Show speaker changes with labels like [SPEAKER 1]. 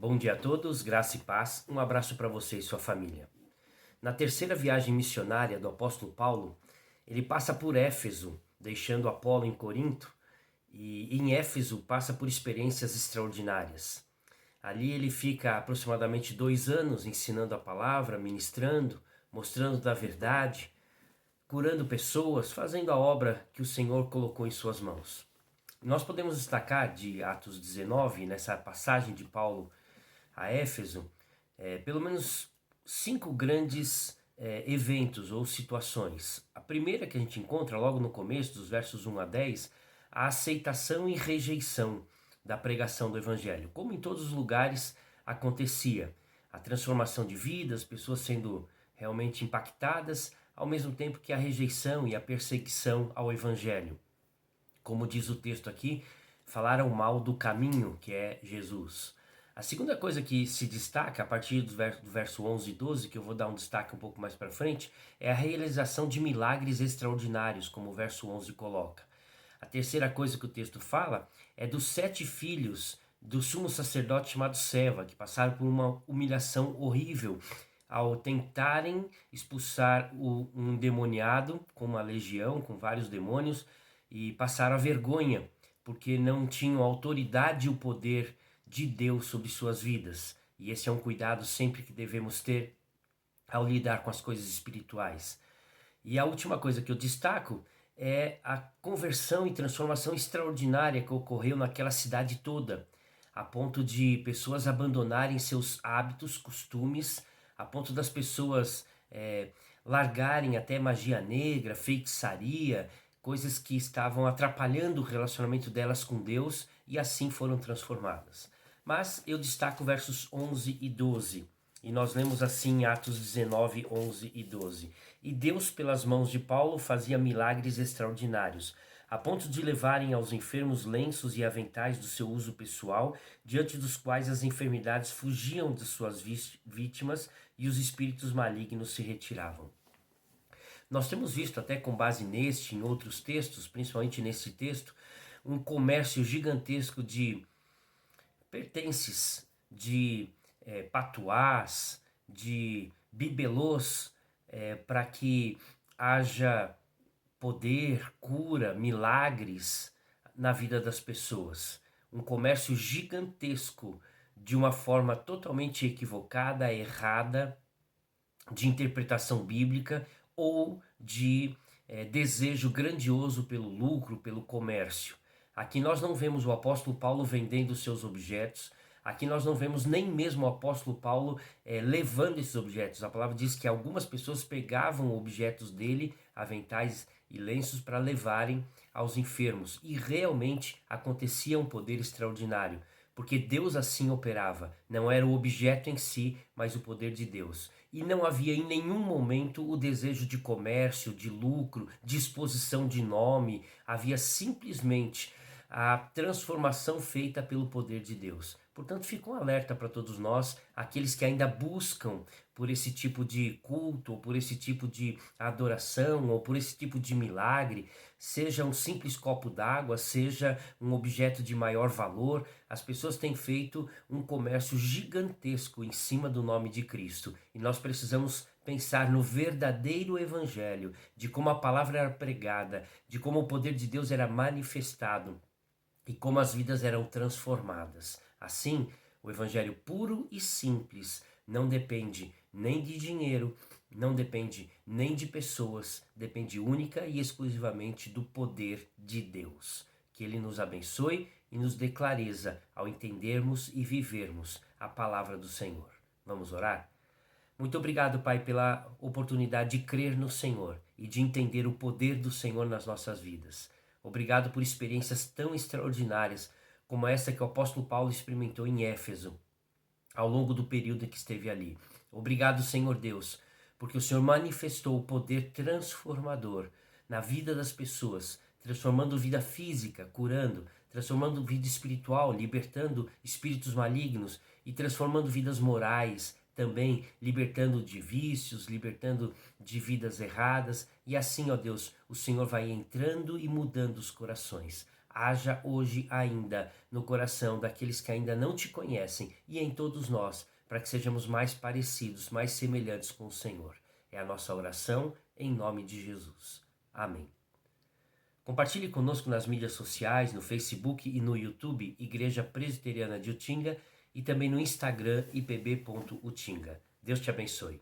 [SPEAKER 1] Bom dia a todos, graça e paz. Um abraço para você e sua família. Na terceira viagem missionária do apóstolo Paulo, ele passa por Éfeso, deixando Apolo em Corinto, e em Éfeso passa por experiências extraordinárias. Ali ele fica aproximadamente 2 anos ensinando a palavra, ministrando, mostrando da verdade, curando pessoas, fazendo a obra que o Senhor colocou em suas mãos. Nós podemos destacar de Atos 19, nessa passagem de Paulo a Éfeso, pelo menos 5 grandes eventos ou situações. A primeira que a gente encontra logo no começo, dos versos 1 a 10, a aceitação e rejeição da pregação do Evangelho. Como em todos os lugares acontecia, a transformação de vidas, pessoas sendo realmente impactadas, ao mesmo tempo que a rejeição e a perseguição ao Evangelho. Como diz o texto aqui, falaram mal do caminho que é Jesus. A segunda coisa que se destaca a partir do verso 11 e 12, que eu vou dar um destaque um pouco mais para frente, é a realização de milagres extraordinários, como o verso 11 coloca. A terceira coisa que o texto fala é dos 7 filhos do sumo sacerdote chamado Seva, que passaram por uma humilhação horrível ao tentarem expulsar um endemoniado com uma legião, com vários demônios, e passaram a vergonha, porque não tinham a autoridade e o poder de Deus sobre suas vidas. E esse é um cuidado sempre que devemos ter ao lidar com as coisas espirituais. E a última coisa que eu destaco é a conversão e transformação extraordinária que ocorreu naquela cidade toda, a ponto de pessoas abandonarem seus hábitos, costumes, a ponto das pessoas largarem até magia negra, feitiçaria, coisas que estavam atrapalhando o relacionamento delas com Deus, e assim foram transformadas. Mas eu destaco versos 11 e 12. E nós lemos assim em Atos 19, 11 e 12. E Deus, pelas mãos de Paulo, fazia milagres extraordinários, a ponto de levarem aos enfermos lenços e aventais do seu uso pessoal, diante dos quais as enfermidades fugiam de suas vítimas e os espíritos malignos se retiravam. Nós temos visto, até com base neste, em outros textos, principalmente nesse texto, um comércio gigantesco de pertences, de patuás, de bibelôs, para que haja poder, cura, milagres na vida das pessoas. Um comércio gigantesco de uma forma totalmente equivocada, errada, de interpretação bíblica ou de desejo grandioso pelo lucro, pelo comércio. Aqui nós não vemos o apóstolo Paulo vendendo seus objetos. Aqui nós não vemos nem mesmo o apóstolo Paulo levando esses objetos. A palavra diz que algumas pessoas pegavam objetos dele, aventais e lenços, para levarem aos enfermos. E realmente acontecia um poder extraordinário, porque Deus assim operava. Não era o objeto em si, mas o poder de Deus. E não havia em nenhum momento o desejo de comércio, de lucro, de exposição de nome. Havia simplesmente a transformação feita pelo poder de Deus. Portanto, fica um alerta para todos nós, aqueles que ainda buscam por esse tipo de culto, ou por esse tipo de adoração, ou por esse tipo de milagre, seja um simples copo d'água, seja um objeto de maior valor. As pessoas têm feito um comércio gigantesco em cima do nome de Cristo, e nós precisamos pensar no verdadeiro evangelho, de como a palavra era pregada, de como o poder de Deus era manifestado e como as vidas eram transformadas. Assim, o evangelho puro e simples não depende nem de dinheiro, não depende nem de pessoas, depende única e exclusivamente do poder de Deus. Que Ele nos abençoe e nos dê clareza ao entendermos e vivermos a palavra do Senhor. Vamos orar? Muito obrigado, Pai, pela oportunidade de crer no Senhor e de entender o poder do Senhor nas nossas vidas. Obrigado por experiências tão extraordinárias como essa que o apóstolo Paulo experimentou em Éfeso, ao longo do período em que esteve ali. Obrigado, Senhor Deus, porque o Senhor manifestou o poder transformador na vida das pessoas, transformando vida física, curando, transformando vida espiritual, libertando espíritos malignos e transformando vidas morais, também libertando de vícios, libertando de vidas erradas. E assim, ó Deus, o Senhor vai entrando e mudando os corações. haja hoje ainda no coração daqueles que ainda não te conhecem e em todos nós, para que sejamos mais parecidos, mais semelhantes com o Senhor. É a nossa oração em nome de Jesus. Amém. Compartilhe conosco nas mídias sociais, no Facebook e no YouTube, Igreja Presbiteriana de Utinga, e também no Instagram, ipb.utinga. Deus te abençoe.